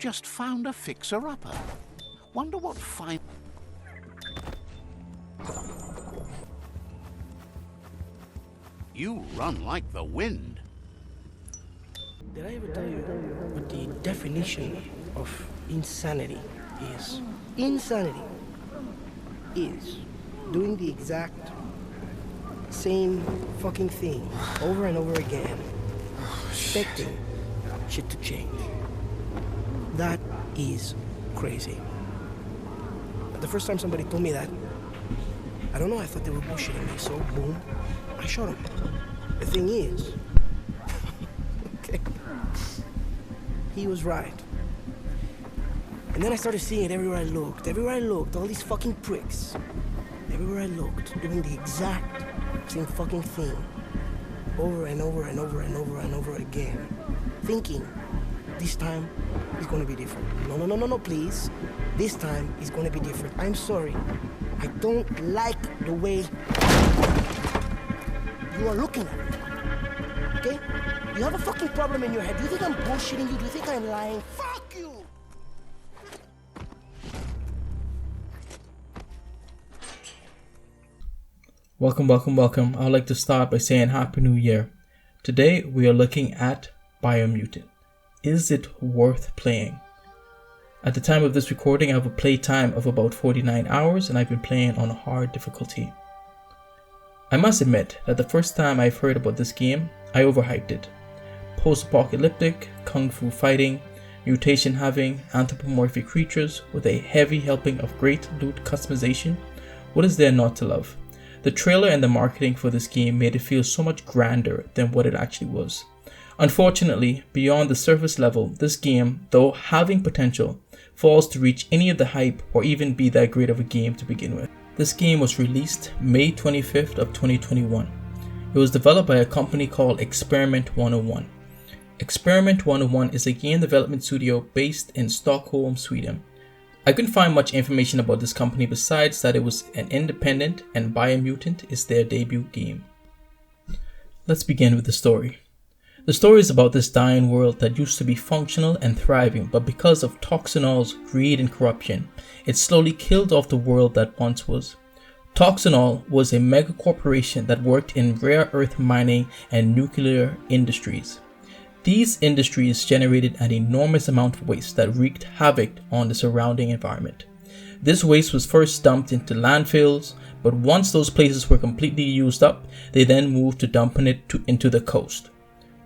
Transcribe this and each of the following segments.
just found a fixer-upper. Wonder what fine... You run like the wind. Did I ever tell you what the definition of insanity is? Insanity is doing the exact same fucking thing over and over again, expecting shit to change. That is crazy. But the first time somebody told me that, I don't know, I thought they were bullshitting me, so boom, I shot him. The thing is, okay, he was right. And then I started seeing it everywhere I looked, all these fucking pricks. Everywhere I looked, doing the exact same fucking thing. Over and over and over and over and over again. Thinking, this time is gonna be different. No, please. This time is gonna be different. I'm sorry. I don't like the way you are looking at me. Okay? You have a fucking problem in your head. Do you think I'm bullshitting you? Do you think I'm lying? Fuck you! Welcome. I'd like to start by saying Happy New Year. Today we are looking at Biomutant. Is it worth playing? At the time of this recording, I have a play time of about 49 hours and I've been playing on a hard difficulty. I must admit that the first time I've heard about this game, I overhyped it. Post-apocalyptic, kung fu fighting, mutation having, anthropomorphic creatures with a heavy helping of great loot customization. What is there not to love? The trailer and the marketing for this game made it feel so much grander than what it actually was. Unfortunately, beyond the surface level, this game, though having potential, fails to reach any of the hype or even be that great of a game to begin with. This game was released May 25th of 2021. It was developed by a company called Experiment 101. Experiment 101 is a game development studio based in Stockholm, Sweden. I couldn't find much information about this company besides that it was an independent and Biomutant is their debut game. Let's begin with the story. The story is about this dying world that used to be functional and thriving, but because of Toxinol's greed and corruption, it slowly killed off the world that once was. Toxinol was a mega corporation that worked in rare earth mining and nuclear industries. These industries generated an enormous amount of waste that wreaked havoc on the surrounding environment. This waste was first dumped into landfills, but once those places were completely used up, they then moved to dumping it into the coast.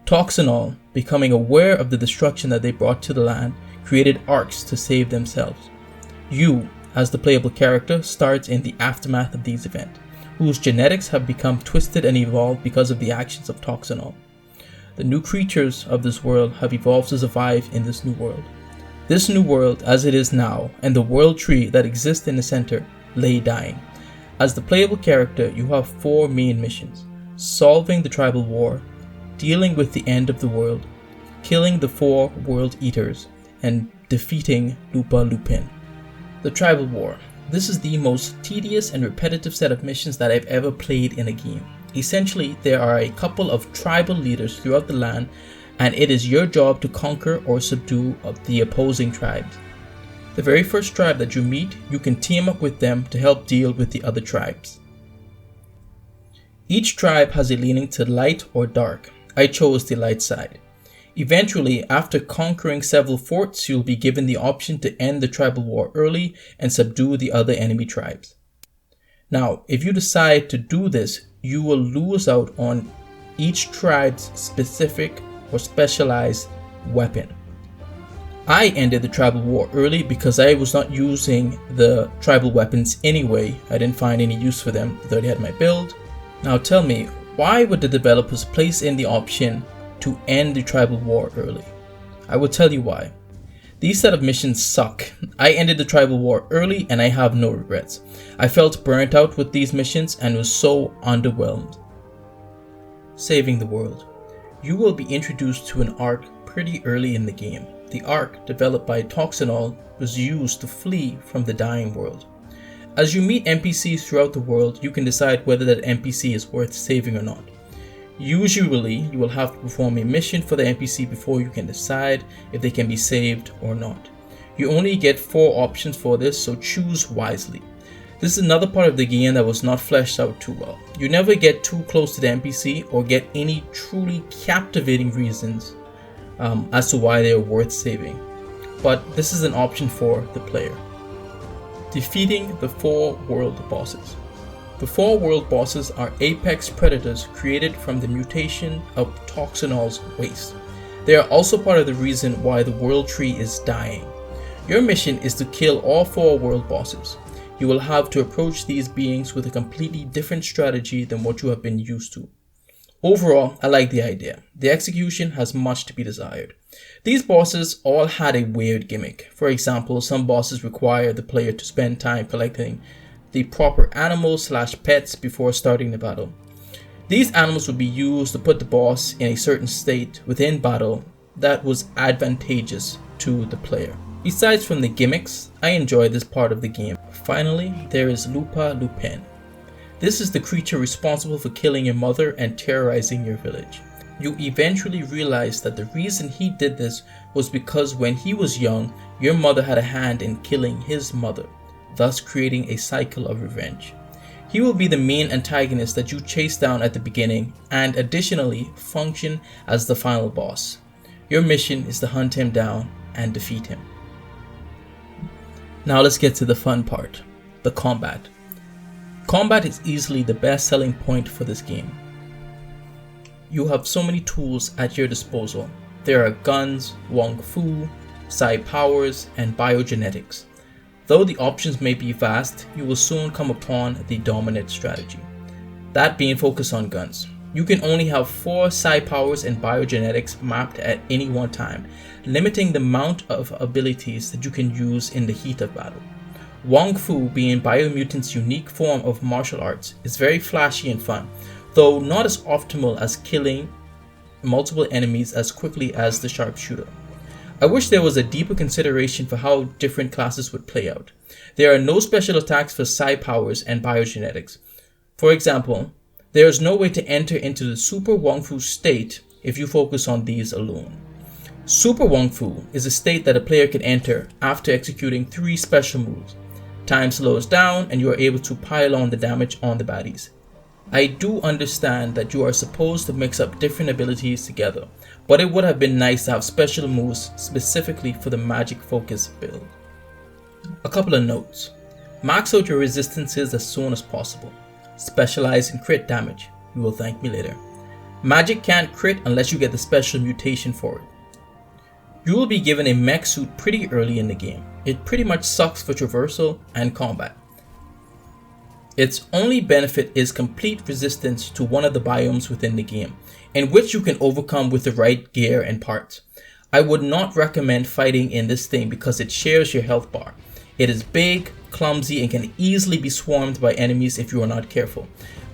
Toxinol, becoming aware of the destruction that they brought to the land, created arcs to save themselves. You, as the playable character, starts in the aftermath of these events, whose genetics have become twisted and evolved because of the actions of Toxinol. The new creatures of this world have evolved to survive in this new world. This new world, as it is now, and the world tree that exists in the center, lay dying. As the playable character, you have 4 main missions: solving the tribal war, dealing with the end of the world, killing the 4 world eaters, and defeating Lupa Lupin. The tribal war. This is the most tedious and repetitive set of missions that I've ever played in a game. Essentially, there are a couple of tribal leaders throughout the land, and it is your job to conquer or subdue the opposing tribes. The very first tribe that you meet, you can team up with them to help deal with the other tribes. Each tribe has a leaning to light or dark. I chose the light side. Eventually, after conquering several forts, you'll be given the option to end the tribal war early and subdue the other enemy tribes. Now, if you decide to do this, you will lose out on each tribe's specific or specialized weapon. I ended the tribal war early because I was not using the tribal weapons anyway. I didn't find any use for them. I already had my build. Now tell me, why would the developers place in the option to end the tribal war early? I will tell you why. These set of missions suck. I ended the tribal war early and I have no regrets. I felt burnt out with these missions and was so underwhelmed. Saving the world. You will be introduced to an arc pretty early in the game. The arc, developed by Toxinol, was used to flee from the dying world. As you meet NPCs throughout the world, you can decide whether that NPC is worth saving or not. Usually, you will have to perform a mission for the NPC before you can decide if they can be saved or not. You only get 4 options for this, so choose wisely. This is another part of the game that was not fleshed out too well. You never get too close to the NPC or get any truly captivating reasons as to why they are worth saving. But this is an option for the player. Defeating the 4 world bosses. The 4 world bosses are apex predators created from the mutation of Toxinol's waste. They are also part of the reason why the world tree is dying. Your mission is to kill all 4 world bosses. You will have to approach these beings with a completely different strategy than what you have been used to. Overall, I like the idea. The execution has much to be desired. These bosses all had a weird gimmick. For example, some bosses require the player to spend time collecting the proper animals/pets before starting the battle. These animals would be used to put the boss in a certain state within battle that was advantageous to the player. Besides from the gimmicks, I enjoy this part of the game. Finally, there is Lupa Lupin. This is the creature responsible for killing your mother and terrorizing your village. You eventually realize that the reason he did this was because when he was young, your mother had a hand in killing his mother, thus creating a cycle of revenge. He will be the main antagonist that you chase down at the beginning and additionally function as the final boss. Your mission is to hunt him down and defeat him. Now let's get to the fun part, the combat. Combat is easily the best selling point for this game. You have so many tools at your disposal. There are guns, Wong Fu, psi powers, and biogenetics. Though the options may be vast, you will soon come upon the dominant strategy. That being focused on guns. You can only have 4 psi powers and biogenetics mapped at any one time, limiting the amount of abilities that you can use in the heat of battle. Wong Fu, being Biomutant's unique form of martial arts, is very flashy and fun, though not as optimal as killing multiple enemies as quickly as the sharpshooter. I wish there was a deeper consideration for how different classes would play out. There are no special attacks for psi powers and biogenetics. For example, there is no way to enter into the Super Wong Fu state if you focus on these alone. Super Wong Fu is a state that a player can enter after executing 3 special moves. Time slows down and you are able to pile on the damage on the baddies. I do understand that you are supposed to mix up different abilities together, but it would have been nice to have special moves specifically for the magic focus build. A couple of notes. Max out your resistances as soon as possible. Specialize in crit damage. You will thank me later. Magic can't crit unless you get the special mutation for it. You will be given a mech suit pretty early in the game. It pretty much sucks for traversal and combat. Its only benefit is complete resistance to one of the biomes within the game, in which you can overcome with the right gear and parts. I would not recommend fighting in this thing because it shares your health bar. It is big, clumsy, and can easily be swarmed by enemies if you are not careful.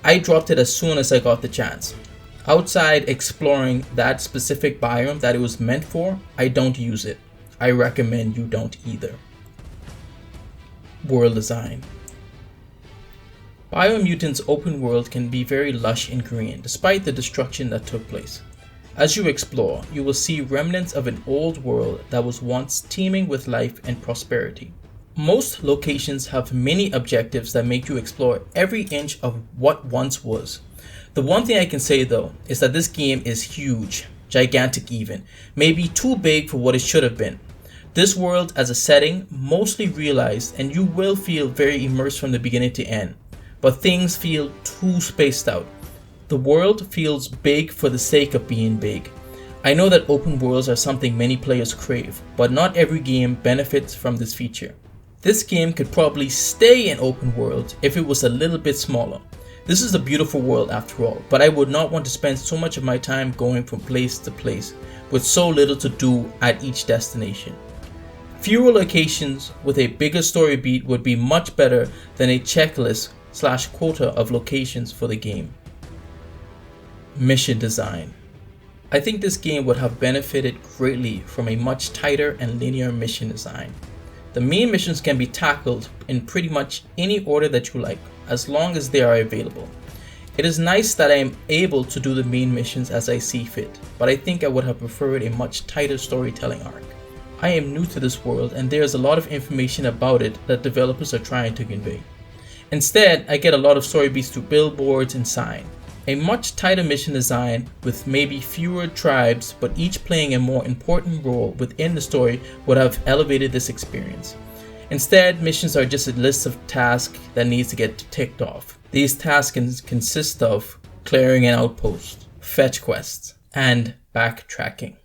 I dropped it as soon as I got the chance. Outside exploring that specific biome that it was meant for, I don't use it. I recommend you don't either. World design. Biomutant's open world can be very lush and green despite the destruction that took place. As you explore, you will see remnants of an old world that was once teeming with life and prosperity. Most locations have many objectives that make you explore every inch of what once was. The one thing I can say though is that this game is huge, gigantic even, maybe too big for what it should have been. This world as a setting mostly realized and you will feel very immersed from the beginning to end, but things feel too spaced out. The world feels big for the sake of being big. I know that open worlds are something many players crave, but not every game benefits from this feature. This game could probably stay an open world if it was a little bit smaller. This is a beautiful world after all, but I would not want to spend so much of my time going from place to place with so little to do at each destination. Fewer locations with a bigger story beat would be much better than a checklist/quota of locations for the game. Mission design. I think this game would have benefited greatly from a much tighter and linear mission design. The main missions can be tackled in pretty much any order that you like, as long as they are available. It is nice that I am able to do the main missions as I see fit, but I think I would have preferred a much tighter storytelling arc. I am new to this world and there is a lot of information about it that developers are trying to convey. Instead, I get a lot of story beats through billboards and sign. A much tighter mission design with maybe fewer tribes but each playing a more important role within the story would have elevated this experience. Instead, missions are just a list of tasks that needs to get ticked off. These tasks can consist of clearing an outpost, fetch quests, and backtracking.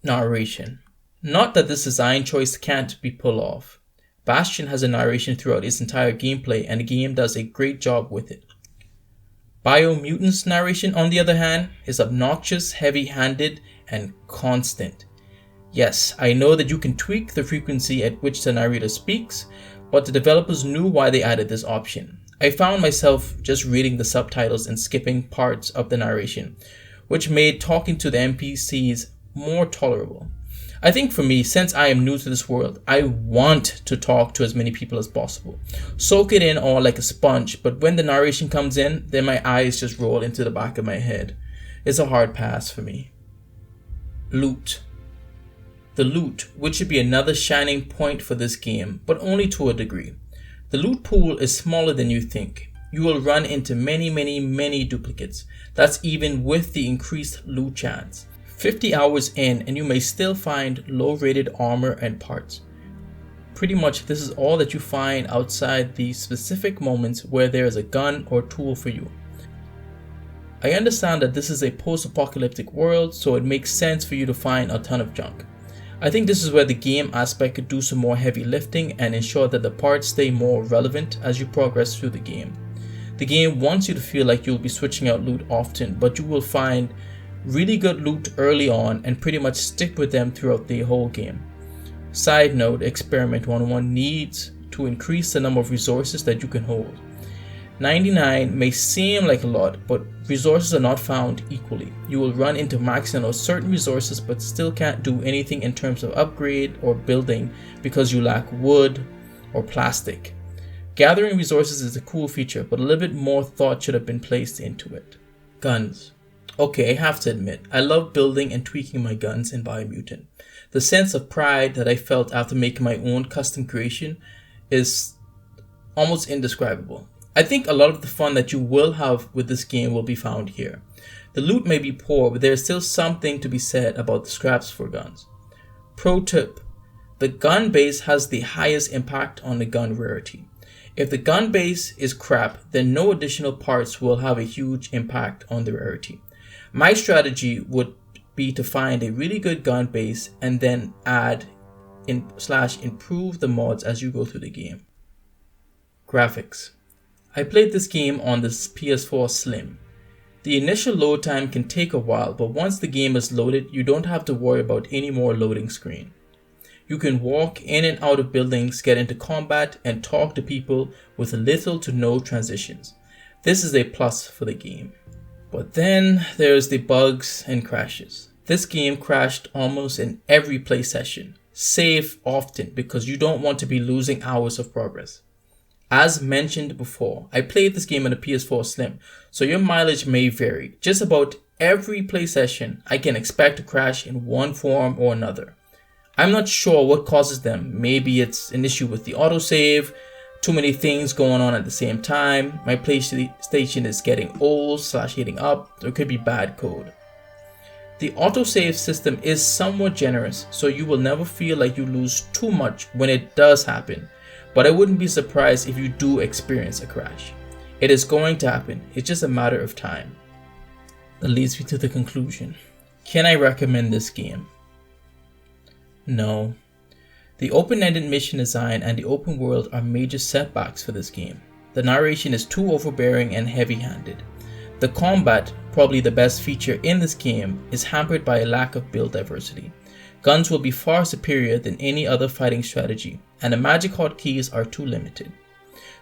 Narration. Not that this design choice can't be pulled off. Bastion has a narration throughout its entire gameplay and the game does a great job with it. Biomutant's narration, on the other hand, is obnoxious, heavy-handed, and constant. Yes, I know that you can tweak the frequency at which the narrator speaks, but the developers knew why they added this option. I found myself just reading the subtitles and skipping parts of the narration, which made talking to the NPCs more tolerable. I think for me, since I am new to this world, I want to talk to as many people as possible. Soak it in all like a sponge, but when the narration comes in, then my eyes just roll into the back of my head. It's a hard pass for me. Loot. The loot, which should be another shining point for this game, but only to a degree. The loot pool is smaller than you think. You will run into many duplicates. That's even with the increased loot chance. 50 hours in and you may still find low rated armor and parts. Pretty much this is all that you find outside the specific moments where there is a gun or tool for you. I understand that this is a post-apocalyptic world, so it makes sense for you to find a ton of junk. I think this is where the game aspect could do some more heavy lifting and ensure that the parts stay more relevant as you progress through the game. The game wants you to feel like you'll be switching out loot often, but you will find really good loot early on and pretty much stick with them throughout the whole game. Side note, Experiment 101 needs to increase the number of resources that you can hold. 99 may seem like a lot, but resources are not found equally. You will run into maxing out certain resources but still can't do anything in terms of upgrade or building because you lack wood or plastic. Gathering resources is a cool feature, but a little bit more thought should have been placed into it. Guns. Okay, I have to admit, I love building and tweaking my guns in Biomutant. The sense of pride that I felt after making my own custom creation is almost indescribable. I think a lot of the fun that you will have with this game will be found here. The loot may be poor, but there is still something to be said about the scraps for guns. Pro tip: the gun base has the highest impact on the gun rarity. If the gun base is crap, then no additional parts will have a huge impact on the rarity. My strategy would be to find a really good gun base and then add improve the mods as you go through the game. Graphics. I played this game on this PS4 Slim. The initial load time can take a while, but once the game is loaded, you don't have to worry about any more loading screen. You can walk in and out of buildings, get into combat, and talk to people with little to no transitions. This is a plus for the game. But then there's the bugs and crashes. This game crashed almost in every play session. Save often because you don't want to be losing hours of progress. As mentioned before, I played this game on a PS4 Slim, so your mileage may vary. Just about every play session, I can expect to crash in one form or another. I'm not sure what causes them. Maybe it's an issue with the autosave, too many things going on at the same time, my PlayStation is getting old / heating up, or it could be bad code. The autosave system is somewhat generous, so you will never feel like you lose too much when it does happen, but I wouldn't be surprised if you do experience a crash. It is going to happen, it's just a matter of time. That leads me to the conclusion. Can I recommend this game? No. The open-ended mission design and the open world are major setbacks for this game. The narration is too overbearing and heavy-handed. The combat, probably the best feature in this game, is hampered by a lack of build diversity. Guns will be far superior than any other fighting strategy, and the magic hotkeys are too limited.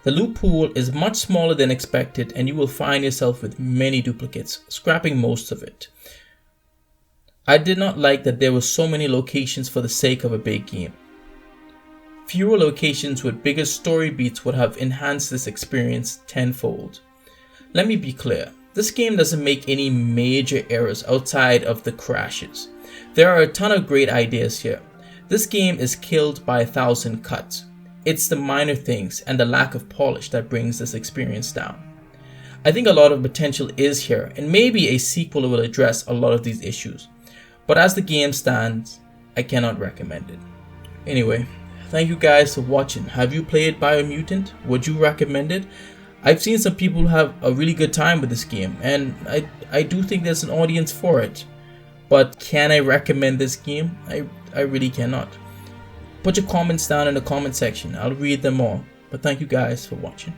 The loot pool is much smaller than expected and you will find yourself with many duplicates, scrapping most of it. I did not like that there were so many locations for the sake of a big game. Fewer locations with bigger story beats would have enhanced this experience tenfold. Let me be clear, this game doesn't make any major errors outside of the crashes. There are a ton of great ideas here. This game is killed by 1,000 cuts. It's the minor things and the lack of polish that brings this experience down. I think a lot of potential is here, and maybe a sequel will address a lot of these issues. But as the game stands, I cannot recommend it. Anyway, thank you guys for watching. Have you played Biomutant? Would you recommend it? I've seen some people have a really good time with this game, and I do think there's an audience for it. But can I recommend this game? I really cannot. Put your comments down in the comment section. I'll read them all. But thank you guys for watching.